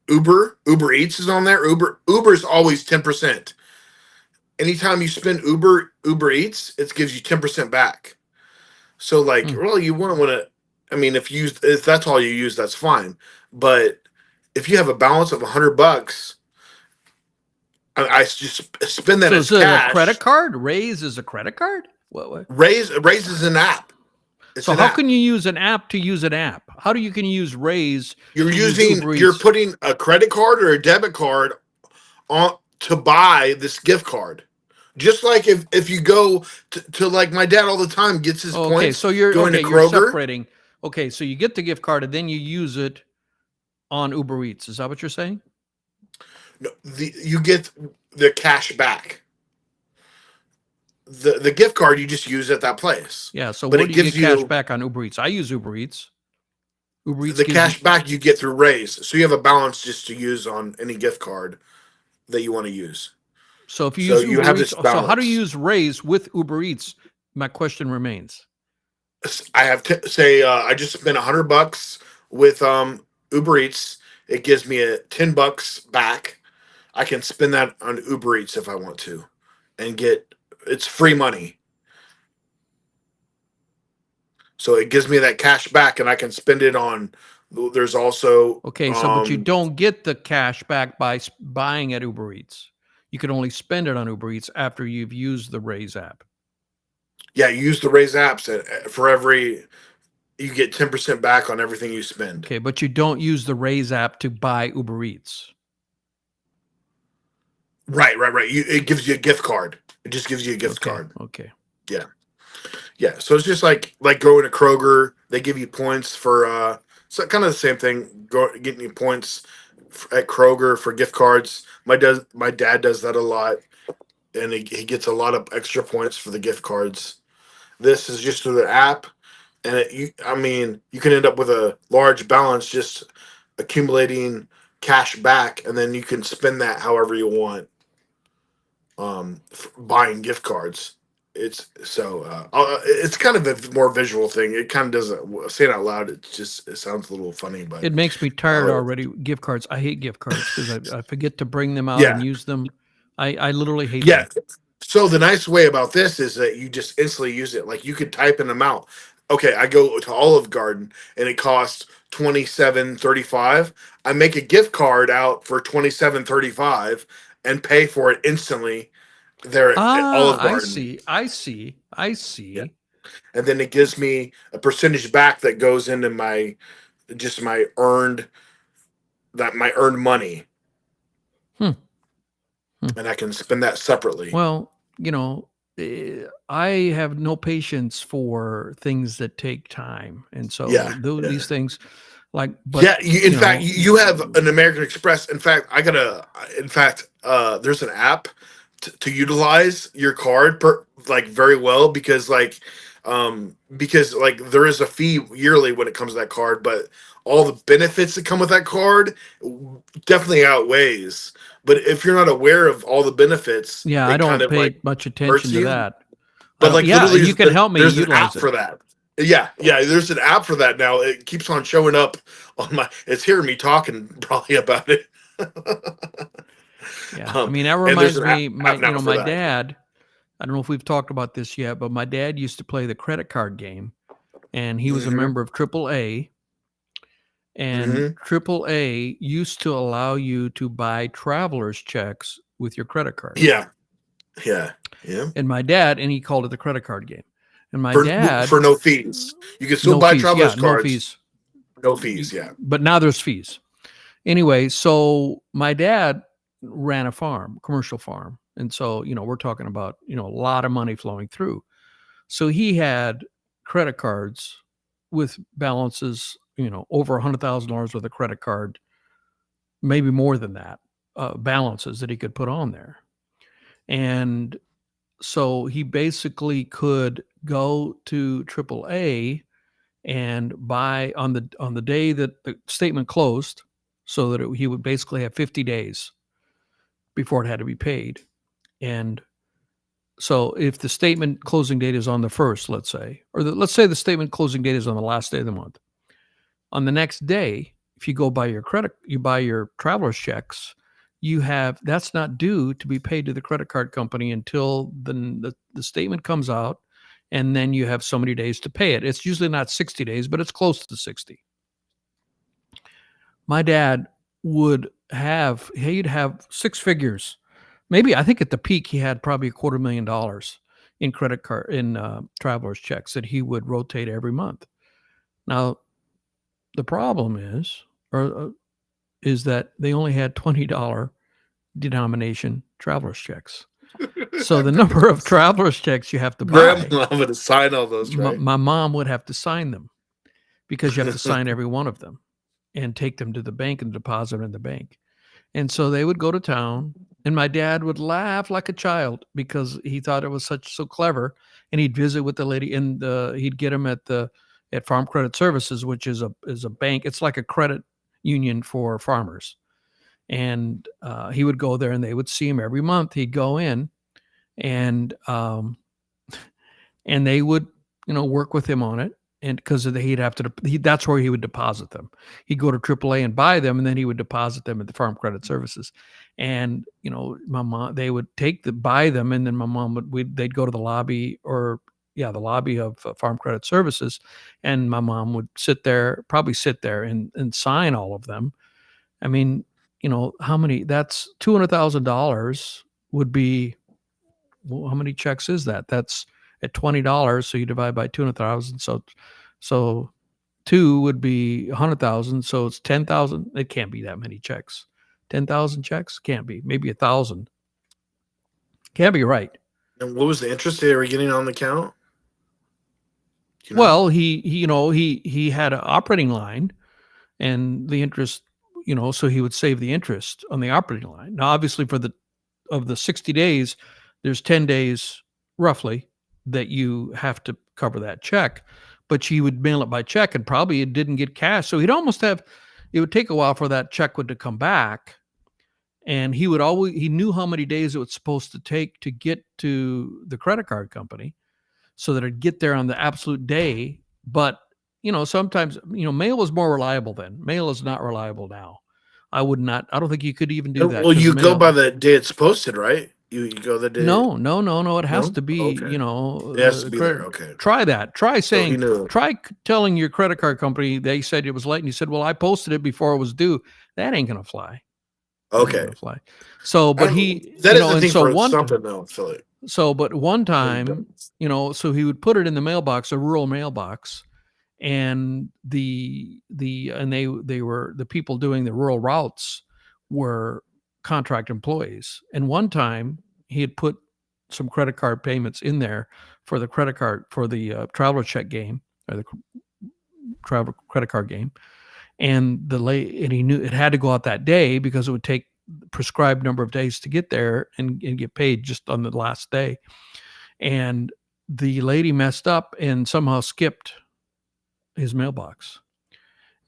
Uber Eats is on there. Uber's always 10%. Anytime you spend Uber Eats, it gives you 10% back. So like Hmm. really you wouldn't want to, I mean, if that's all you use, that's fine. But if you have a balance of $100, I just spend that So as is it a credit cash. card? Raise is a credit card? What? Raises an app. It's So an how app. can you use an app to use an app? How do you can use Raise to use Uber You're Eats? putting a credit card or a debit card on to buy this gift card. Just like if you go to like my dad all the time gets his Oh, okay, points so you're going to okay. You're Kroger. separating. Okay, so you get the gift card and then you use it on Uber Eats. Is that what you're saying? No, you get the cash back. The gift card you just use at that place, Yeah. So but where it do you gives get cash you back on Uber Eats? I use Uber Eats. Uber Eats the gives you. cash back you get through Raise. So you have a balance just to use on any gift card that you want to use. So if you So use you Uber have Eats, this so how do you balance. use Raise with Uber Eats? My question remains. I have to say I just spent $100 with Uber Eats. It gives me a $10 back. I can spend that on Uber Eats if I want to, and get it's free money. So it gives me that cash back, and I can spend it on. There's also Okay, so but you don't get the cash back by buying at Uber Eats. You can only spend it on Uber Eats after you've used the Raise app. yeah, you use the Raise apps for every you get 10% back on everything you spend. Okay, but you don't use the Raise app to buy Uber Eats. Right. It gives you a gift card. It just gives you a gift Okay, card. okay. Yeah. Yeah, so it's just like going to Kroger. They give you points for so kind of the same thing. Getting you points at Kroger for gift cards. My dad does that a lot, and he gets a lot of extra points for the gift cards. This is just through the app, and I mean, you can end up with a large balance just accumulating cash back, and then you can spend that however you want. Buying gift cards. It's kind of a more visual thing. It kind of doesn't say it out loud. It sounds a little funny, but It makes me tired uh, already. Gift cards. I hate gift cards because I forget to bring them out and yeah, use them. I literally hate yeah. them. So the nice way about this is that you just instantly use it. Like you could type in amount. Okay, I go to Olive Garden and it costs 27.35. I make a gift card out for 27.35 and pay for it instantly there at Ah, Olive I Garden. see. I see. I Yeah. see. And then it gives me a percentage back that goes into my just my earned money, Hmm. and I can spend that separately. Well, I have no patience for things that take time, and so Yeah, these things, like, but yeah. In fact, you have an American Express. In fact, there's an app to utilize your card like very well, because like Because like there is a fee yearly when it comes to that card, but all the benefits that come with that card definitely outweighs. But if you're not aware of all the benefits, Yeah, I it kind don't of like pay much hurts attention to you. that. I But don't. like Yeah, literally, you can help me there's an app utilize it. for that. Yeah, yeah. There's an app for that now. It keeps on showing up on my. It's hearing me talking probably about it. Yeah, I mean that And there's reminds an app, me, app now for my that. dad. I don't know if we've talked about this yet, but my dad used to play the credit card game, and he was a Hmm. member of AAA. And Hmm. AAA used to allow you to buy traveler's checks with your credit card. Yeah, yeah, yeah. And my dad, and he called it the credit card game. And my For dad, for no fees, you can still no buy fees. Yeah, travelers no cards, fees. no fees. Yeah. But now there's fees. Anyway, so my dad ran a farm, commercial farm. And so, we're talking about, a lot of money flowing through. So he had credit cards with balances, over $100,000 worth of credit card, maybe more than that, balances that he could put on there. And so he basically could go to AAA and buy on the day that the statement closed, so that he would basically have 50 days before it had to be paid. And so if the statement closing date is on the first, let's say, or let's say the statement closing date is on the last day of the month, on the next day, if you go buy you buy your traveler's checks, that's not due to be paid to the credit card company until the statement comes out, and then you have so many days to pay it. It's usually not 60 days, but it's close to 60. My dad he'd have six figures. Maybe, I think at the peak he had probably $250,000 in credit card, in traveler's checks that he would rotate every month. Now, the problem is that they only had $20 denomination traveler's checks. So the number of traveler's checks you have to buy, Grandma would sign all those, right? my mom would have to sign them, because you have to sign every one of them and take them to the bank and deposit them in the bank. And so they would go to town, and my dad would laugh like a child because he thought it was so clever. And he'd visit with the lady, and he'd get him at Farm Credit Services, which is a bank. It's like a credit union for farmers. And he would go there, and they would see him every month. He'd go in, and they would, work with him on it. And because he'd have to, that's where he would deposit them. He'd go to AAA and buy them, and then he would deposit them at the Farm Credit Services. And my mom, they would buy them, and then my mom they'd go to the lobby, the lobby of Farm Credit Services, and my mom would probably sit there and sign all of them. I mean, how many? That's $200,000 would be. Well, how many checks is that? That's at $20, so you divide by 200,000. So two would be 100,000. So it's 10,000. It can't be that many checks. 10,000 checks can't be. Maybe 1,000. Can't be right. And what was the interest they were getting on the account? Well, he had an operating line, and the interest, so he would save the interest on the operating line. Now, obviously, of the 60 days, there's 10 days roughly that you have to cover that check, but he would mail it by check, and probably it didn't get cash. So it would take a while for that check to come back. And he knew how many days it was supposed to take to get to the credit card company so that it'd get there on the absolute day. But, sometimes, mail was more reliable then. Mail is not reliable now. I don't think you could even do that. Well, you go by the day it's posted, right? You go the day. No. It has to be, Okay. It has to be there. Okay. Try that. Try saying, So try telling your credit card company they said it was late, and you said, well, I posted it before it was due. That ain't going to fly. Okay. Fly. So, but that is the thing for one something though, Philly. So, but one time, so he would put it in the mailbox, a rural mailbox, and they were the people doing the rural routes were contract employees. And one time he had put some credit card payments in there for the credit card for the traveler check game, or the travel credit card game. And he knew it had to go out that day because it would take prescribed number of days to get there and get paid just on the last day. And the lady messed up and somehow skipped his mailbox.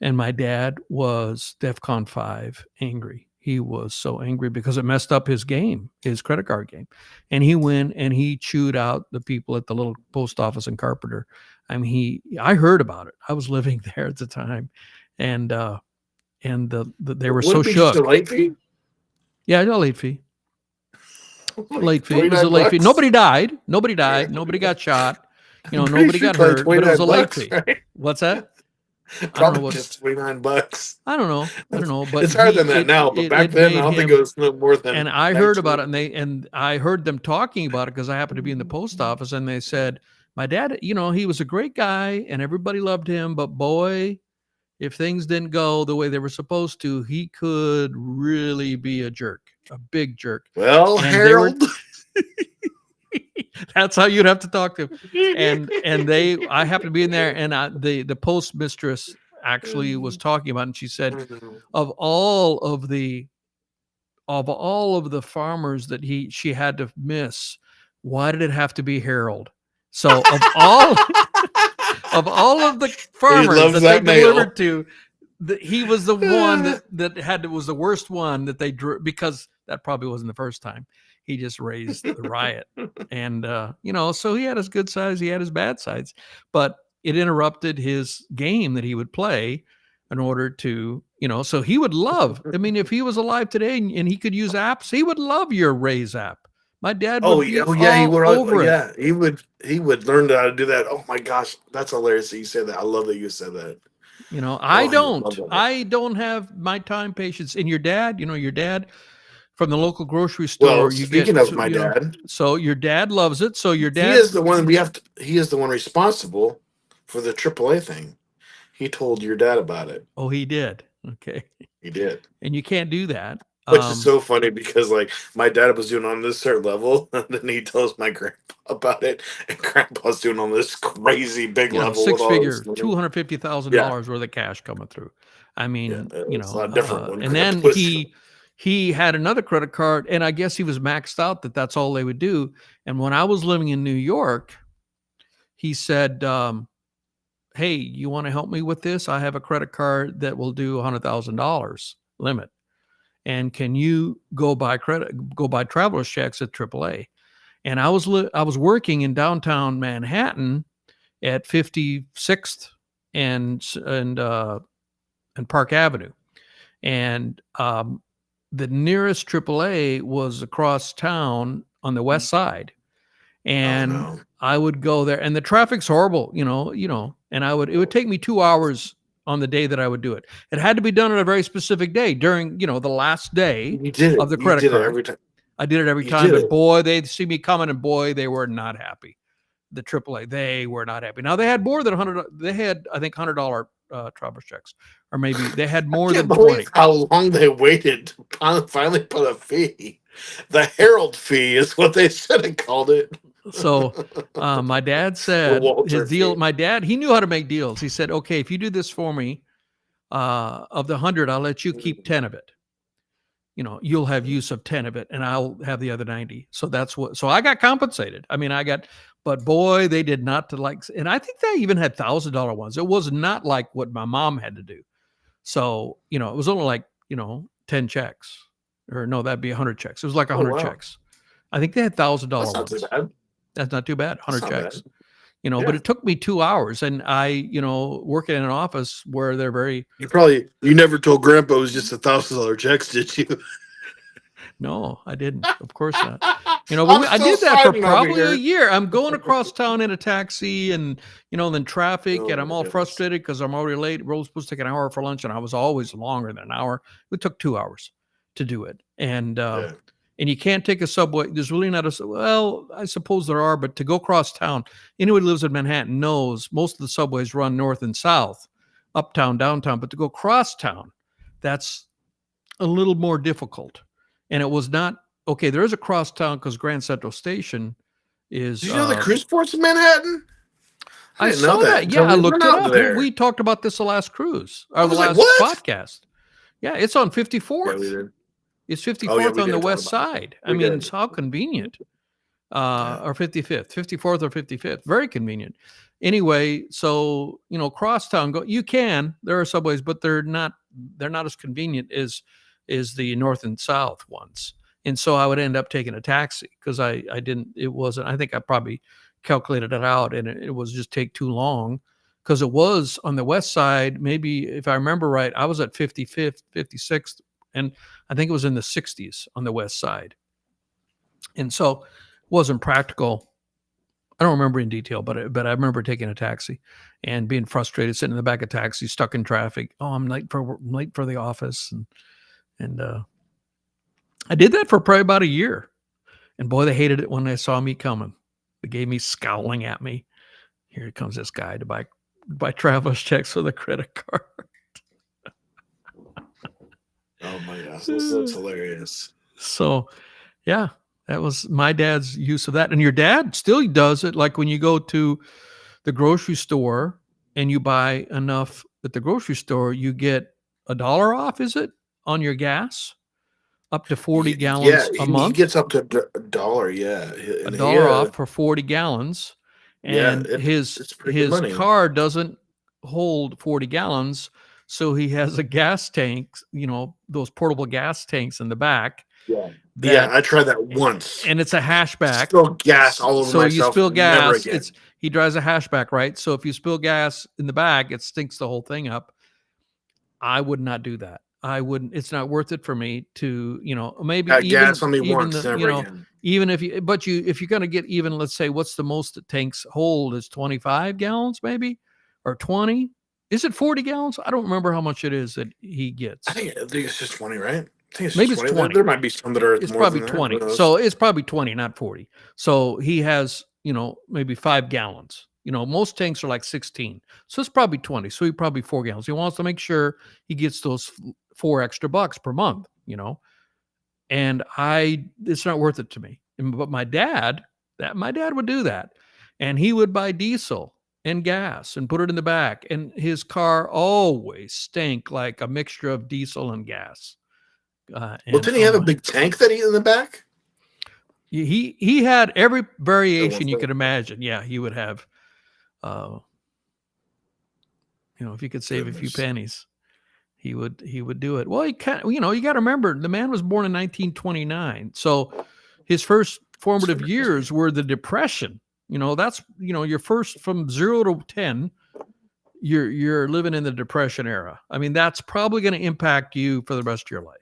And my dad was DEFCON 5 angry. He was so angry because it messed up his game, his credit card game. And he went and he chewed out the people at the little post office in Carpenter. I mean, I heard about it. I was living there at the time. And they were so Would it be just a shook. late fee? Yeah, a late fee. Like Late fee. It was a late fee. $29? Nobody died. Nobody died. Nobody got shot. You know, I'm pretty nobody sure got probably hurt. But it was a late $29, fee. right? What's that? Probably what- just $29. I don't know. But It's higher than that now, but back then I don't think it was no more than. And I heard about it, and I heard them talking about it because I happened to be in the post office, and they said, my dad, you know, he was a great guy and everybody loved him, but boy, if things didn't go the way they were supposed to, he could really be a jerk, a big jerk. Well, And Harold. That's how you'd have to talk to him. And I happened to be in there, and the postmistress actually was talking about it, and she said, of all of the farmers that she had to miss, why did it have to be Harold? So of all of the farmers that they delivered to, he was the one that was the worst one that they drew, because that probably wasn't the first time. He just raised the riot. And, you know, so he had his good sides, he had his bad sides, but it interrupted his game that he would play in order to, you know, so he would love, I mean, if he was alive today and he could use apps, he would love your Raise app. My dad would be he would. over it. Yeah, he would learn how to do that. Oh my gosh, that's hilarious that you said that. I love that you said that. You know, I don't have my time, patience. And your dad, from the local grocery store. Well, speaking of my dad, so your dad loves it. So your dad, he is the one he is the one responsible for the AAA thing. He told your dad about it. Oh, he did. Okay, he did. And you can't do that. Which is so funny because, like, my dad was doing on this certain level, and then he tells my grandpa about it, and grandpa's doing on this crazy big level. Six-figure, $250,000 worth of cash coming through. I mean, you know, a lot different. And then he had another credit card, and I guess he was maxed out that's all they would do. And when I was living in New York, he said, hey, you want to help me with this? I have a credit card that will do $100,000 limit. And can you go buy traveler's checks at AAA? And I was working in downtown Manhattan at 56th and Park Avenue. And the nearest AAA was across town on the west side. And I would go there, and the traffic's horrible, you know, and it would take me 2 hours on the day that I would do it. It had to be done on a very specific day during, the last day of the credit card. Every time. I did it every time, but boy, they'd see me coming, and boy, they were not happy. The AAA, they were not happy. Now they had more than 100. They had, I think, $100 traveler's checks, or maybe they had more than 20. How long they waited to finally put a fee? The Herald fee is what they should have called it. So my dad said his deal. My dad, he knew how to make deals. He said, "Okay, if you do this for me, of the 100, I'll let you keep 10 of it. You'll have use of 10 of it, and I'll have the other 90." So so I got compensated. I mean, but boy, they did not and I think they even had $1,000 ones. It was not like what my mom had to do. So, it was only like, 10 checks, or no, that'd be 100 checks. It was like 100 checks. I think they had $1,000 ones. That's not too bad. That's not too bad. 100 checks. But it took me 2 hours, and I, working in an office where they're very. You never told Grandpa it was just $1,000 checks, did you? No, I didn't. Of course not. But I did that for probably a year. I'm going across town in a taxi, and then traffic, and I'm all frustrated because I'm already late. We're supposed to take an hour for lunch, and I was always longer than an hour. It took 2 hours to do it, and you can't take a subway. There's really not well, I suppose there are, but to go across town, anyone who lives in Manhattan knows most of the subways run north and south, uptown, downtown. But to go cross town, that's a little more difficult. And it was not, okay, there is a cross town because Grand Central Station is. Did you know the cruise port's in Manhattan? I saw that. Yeah, I looked it up. There. We talked about this the last cruise, or the last podcast. Yeah, it's on 54th. Yeah, we did. It's 54th on the west side. I mean, it's how convenient. or 55th, 54th or 55th. Very convenient. Anyway, so crosstown you can. There are subways, but they're not as convenient as the north and south ones. And so I would end up taking a taxi because I didn't. It wasn't. I think I probably calculated it out, and it was just take too long because it was on the west side. Maybe if I remember right, I was at 55th, 56th, and I think it was in the 60s on the west side. And so it wasn't practical. I don't remember in detail, but I remember taking a taxi and being frustrated, sitting in the back of taxi, stuck in traffic. Oh, I'm late for the office, and I did that for probably about a year. And boy, they hated it when they saw me coming. They gave me scowling at me. Here comes this guy to buy traveler's checks with a credit card. Oh my gosh, that's hilarious. So, yeah, that was my dad's use of that. And your dad still does it. Like when you go to the grocery store and you buy enough at the grocery store, you get $1 off, is it, on your gas? Up to 40 gallons a month. He gets up to $1, yeah. And $1 off for 40 gallons. And it's his money. car doesn't hold 40 gallons. So he has a gas tank, those portable gas tanks in the back. Yeah, I tried that once. And it's a hashback. Spill gas all over myself. So you spill gas. He drives a hashback, right? So if you spill gas in the back, it stinks the whole thing up. I would not do that. I wouldn't. It's not worth it for me to, maybe even gas on me once, never again. Even if you're going to get even, let's say, what's the most that tanks hold is 25 gallons, maybe, or 20. Is it 40 gallons? I don't remember how much it is that he gets. I think it's just 20, right? I think maybe it's 20. There might be some that are. It's probably 20. So it's probably 20, not 40. So he has, maybe 5 gallons. Most tanks are like 16. So it's probably 20. So he probably 4 gallons. He wants to make sure he gets those $4 extra per month, and it's not worth it to me. But my dad would do that. And he would buy diesel and gas and put it in the back. And his car always stank like a mixture of diesel and gas. Didn't he have a big tank that he in the back? He had every variation you could imagine. Yeah, he would have, if he could save a few pennies, he would do it. Well, you got to remember the man was born in 1929. So his first formative years were the Depression. That's, your first from 0 to 10, you're living in the Depression era. I mean, that's probably going to impact you for the rest of your life.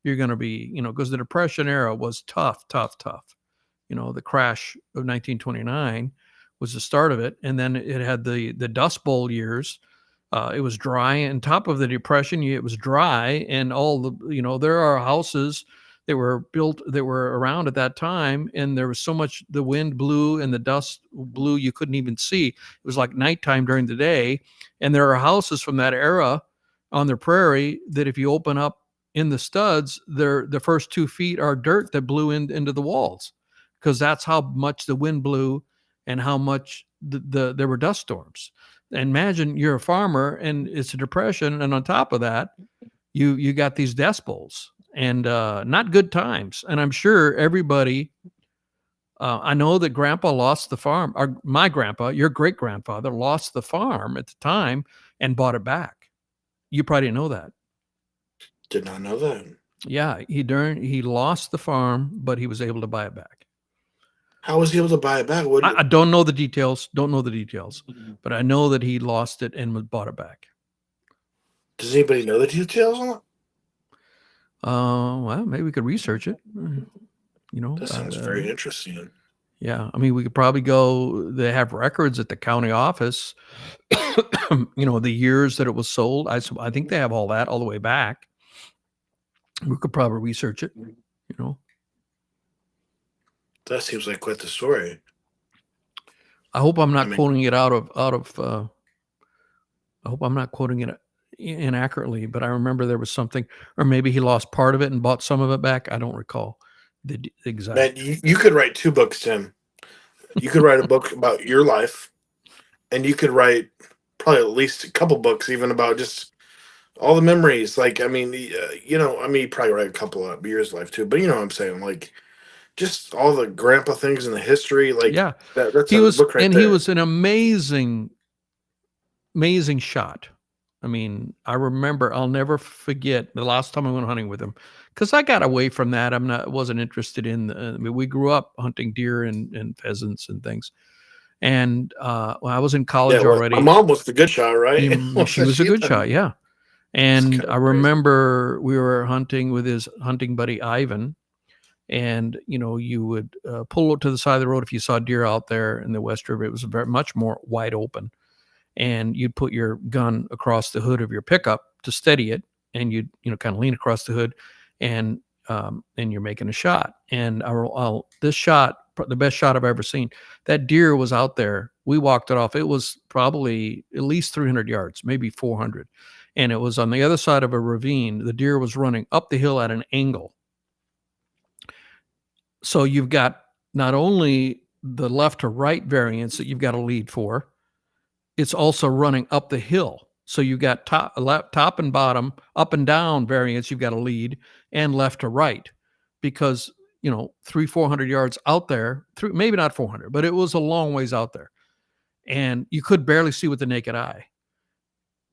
You're going to be, because the Depression era was tough. The crash of 1929 was the start of it. And then it had the Dust Bowl years. It was dry, and top of the Depression, it was dry, and all the, there are houses that were built that were around at that time, and there was so much, the wind blew and the dust blew, you couldn't even see. It was like nighttime during the day. And there are houses from that era on the prairie that if you open up in the studs, the first 2 feet are dirt that blew into the walls, because that's how much the wind blew and how much there were dust storms. And imagine you're a farmer and it's a Depression, and on top of that, you got these dust bowls and not good times. And I'm sure everybody, I know that Grandpa lost the farm, or my grandpa, your great grandfather, lost the farm at the time and bought it back. You probably didn't know that. Did not know that. Yeah, he lost the farm, but he was able to buy it back. How was he able to buy it back? I don't know the details. But I know that he lost it and bought it back. Does anybody know the details on it? Well, maybe we could research it. That sounds very interesting. Yeah, I mean, we could probably go. They have records at the county office. The years that it was sold. I think they have all that all the way back. We could probably research it. That seems like quite the story. I hope I'm not quoting it out of. I hope I'm not quoting it inaccurately, but I remember there was something, or maybe he lost part of it and bought some of it back. I don't recall the exact. Man, you could write 2 books, Tim. You could write a book about your life, and you could write probably at least a couple books even about just all the memories. Like, you probably write a couple of years' life too, but you know what I'm saying? Like, just all the grandpa things in the history. Like Yeah. that's He a was, book right and there. he was an amazing shot. I mean, I remember, I'll never forget the last time I went hunting with him, because I got away from that. Wasn't interested in. I mean, we grew up hunting deer and pheasants and things, and when I was in college Well, my already. mom was the good shot, right? She was a good shot, yeah. And I Crazy. remember we were hunting with his hunting buddy Ivan, and you would pull to the side of the road if you saw deer out there in the West River. It was very much more wide open, and you'd put your gun across the hood of your pickup to steady it, and you'd kind of lean across the hood, and you're making a shot. And this shot, the best shot I've ever seen. That deer was out there. We walked it off. It was probably at least 300 yards, maybe 400, and it was on the other side of a ravine. The deer was running up the hill at an angle. So you've got not only the left to right variance that you've got to lead for, it's also running up the hill. So you've got top and bottom, up and down variance you've got to lead, and left to right, because 400 yards out there, maybe not 400, but it was a long ways out there, and you could barely see with the naked eye.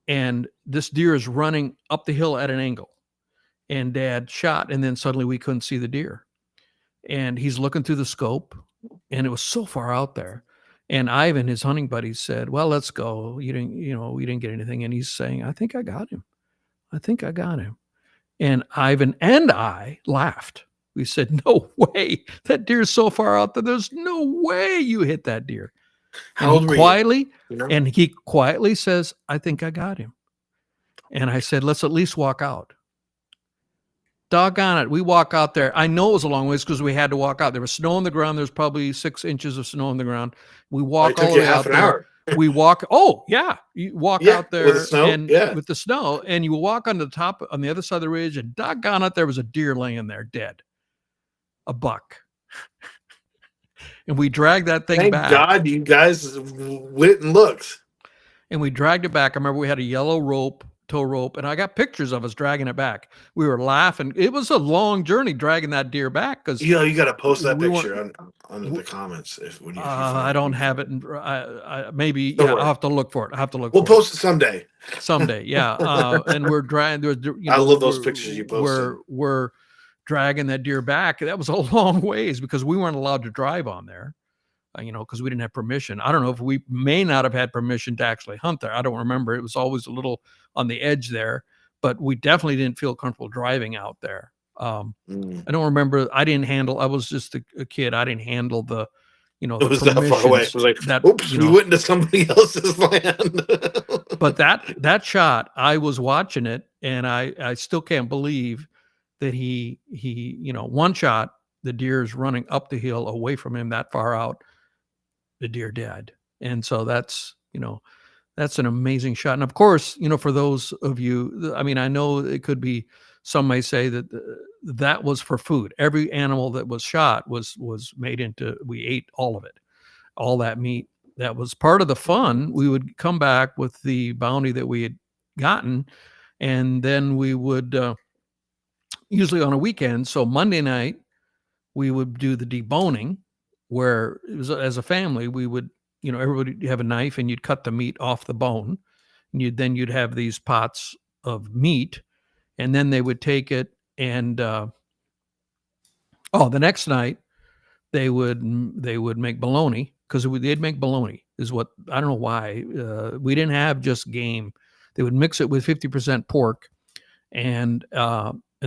And this deer is running up the hill at an angle, and Dad shot, and then suddenly we couldn't see the deer, and he's looking through the scope, and it was so far out there. And Ivan, his hunting buddy, said, "Well, let's go. We didn't get anything." And he's saying, "I think I got him. I think I got him." And Ivan and I laughed. We said, "No way. That deer's so far out there. There's no way you hit that deer." How old were you? And he quietly says, "I think I got him." And I said, "Let's at least walk out." Doggone it. We walk out there. I know it was a long ways because we had to walk out. There was snow on the ground. There's probably 6 inches of snow on the ground. We walk all the way out there. We walk. Oh, yeah. You walk out there with the snow, and with the snow, and you walk on the top, on the other side of the ridge, and doggone it, there was a deer laying there dead. A buck. And we dragged that thing back. Thank God you guys went and looked. And we dragged it back. I remember we had a yellow tow rope, and I got pictures of us dragging it back. We were laughing. It was a long journey dragging that deer back, because you got to post that picture under the comments when you I don't have it. Maybe Don't worry. I'll have to look for it. We'll post it someday. Yeah. And we're dragging. I love those pictures you posted. We're dragging that deer back. That was a long ways because we weren't allowed to drive on there. Because we didn't have permission. I don't know if we may not have had permission to actually hunt there. I don't remember. It was always a little on the edge there, but we definitely didn't feel comfortable driving out there. I don't remember. I was just a kid. I didn't handle the, it was that far away. It was like, oops, we went into somebody else's land. But that shot, I was watching it, and I still can't believe that he one shot, the deer is running up the hill away from him that far out. The deer dead. And so that's an amazing shot. And of course, for those of you, I mean, I know it could be, some may say that that was for food. Every animal that was shot was made into, we ate all of it, all that meat. That was part of the fun. We would come back with the bounty that we had gotten, and then we would, usually on a weekend, so Monday night, we would do the deboning, where it was, as a family, we would, everybody have a knife, and you'd cut the meat off the bone, and you'd have these pots of meat, and then they would take it, and the next night they would make bologna, because they'd make bologna, is what, I don't know why, we didn't have just game. They would mix it with 50% pork, and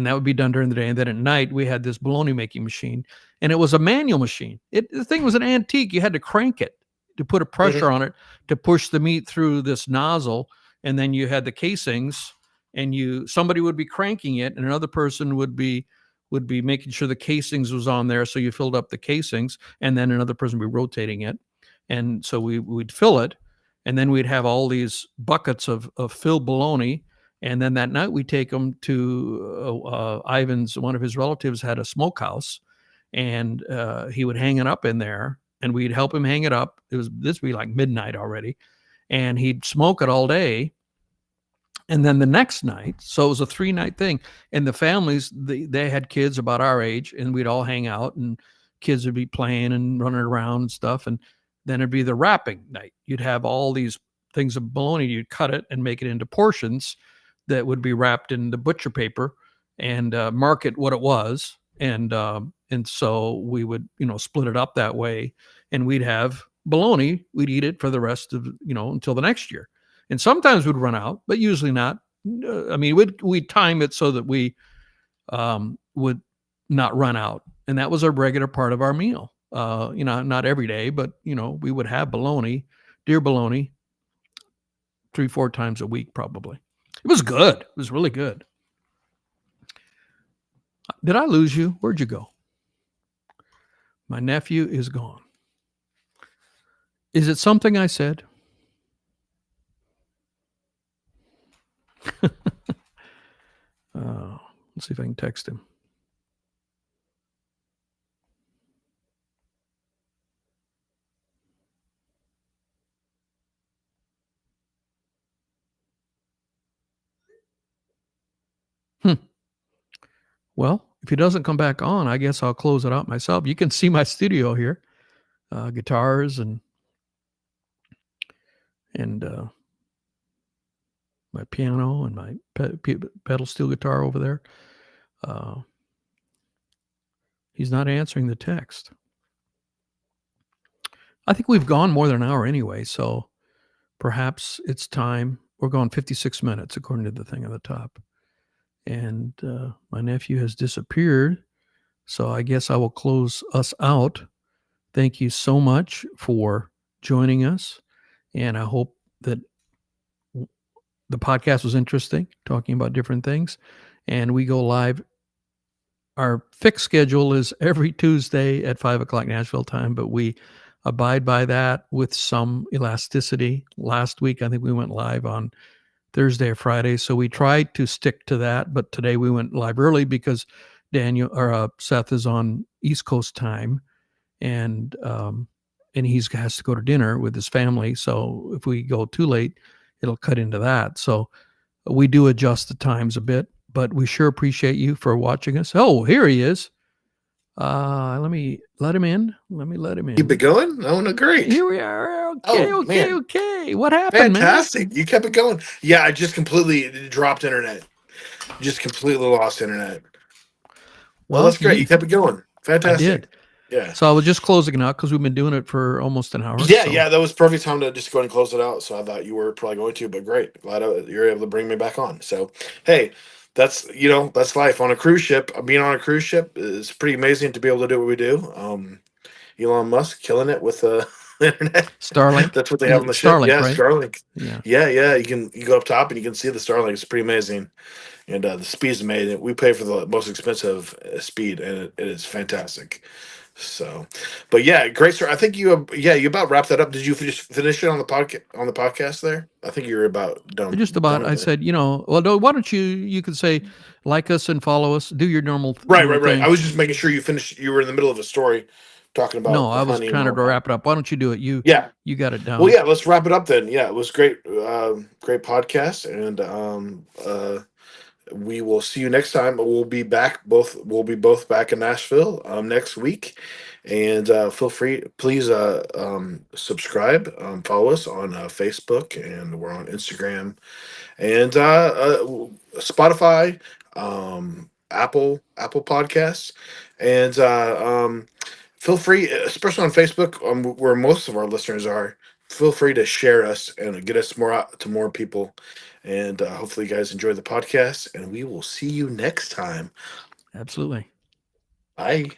that would be done during the day. And then at night, we had this bologna making machine, and it was a manual machine. The thing was an antique. You had to crank it to put a pressure on it to push the meat through this nozzle. And then you had the casings, and somebody would be cranking it, and another person would be making sure the casings was on there. So you filled up the casings, and then another person would be rotating it. And so we'd fill it, and then we'd have all these buckets of filled bologna. And then that night we take them to Ivan's, one of his relatives had a smokehouse, and he would hang it up in there, and we'd help him hang it up. This would be like midnight already, and he'd smoke it all day. And then the next night, so it was a 3-night thing, and the families, they had kids about our age, and we'd all hang out and kids would be playing and running around and stuff. And then it'd be the wrapping night. You'd have all these things of bologna. You'd cut it and make it into portions that would be wrapped in the butcher paper and mark it what it was. And so we would, split it up that way, and we'd have bologna. We'd eat it for the rest of, until the next year. And sometimes we'd run out, but usually not. I mean, we'd time it so that we would not run out. And that was a regular part of our meal. Not every day, but, we would have bologna, deer bologna, 3-4 times a week, probably. It was good. It was really good. Did I lose you? Where'd you go? My nephew is gone. Is it something I said? Let's see if I can text him. Well, if he doesn't come back on, I guess I'll close it out myself. You can see my studio here, guitars and my piano and my pedal steel guitar over there. He's not answering the text. I think we've gone more than an hour anyway, so perhaps it's time. We're going 56 minutes, according to the thing on the top. And my nephew has disappeared, so I guess I will close us out. Thank you so much for joining us, and I hope that the podcast was interesting, talking about different things. And we go live. Our fixed schedule is every Tuesday at 5 o'clock Nashville time, but we abide by that with some elasticity. Last week, I think we went live on Thursday or Friday, so we tried to stick to that. But today we went live early because Seth is on East Coast time, and he has to go to dinner with his family. So if we go too late, it'll cut into that. So we do adjust the times a bit, but we sure appreciate you for watching us. Oh, here he is. Let me let him in. Keep it going? Oh, no, great. Here we are. Okay. What happened, Fantastic. You kept it going. Yeah, I just completely dropped internet. Just completely lost internet. Well, that's great. You kept it going. Fantastic. I did. Yeah. So I was just closing it out because we've been doing it for almost an hour. Yeah, that was perfect time to just go ahead and close it out. So I thought you were probably going to, but great. Glad you're able to bring me back on. So, hey, that's life on a cruise ship. Being on a cruise ship is pretty amazing to be able to do what we do. Elon Musk killing it with the internet. Starlink. That's what they have on the ship. Starlink, Yeah, right? Starlink. Yeah. You go up top and you can see the Starlink. It's pretty amazing. And the speed's amazing. We pay for the most expensive speed, and it is fantastic. So, but yeah, great story. I think you about wrapped that up. Did you just finish it on the podcast there? I think you're about done. Just about. I said, why don't you could say like us and follow us, do your normal right. thing. I was just making sure you finished. You were in the middle of a story talking about. No, I was trying to wrap it up. Why don't you do it? You got it down. Well, yeah, let's wrap it up then. Yeah, it was great. Great podcast, and we will see you next time. We'll be back. We'll be both back in Nashville next week, and feel free. Please subscribe. Follow us on Facebook, and we're on Instagram and Spotify, Apple Podcasts, and feel free, especially on Facebook, where most of our listeners are. Feel free to share us and get us more out to more people. And hopefully you guys enjoy the podcast, and we will see you next time. Absolutely. Bye.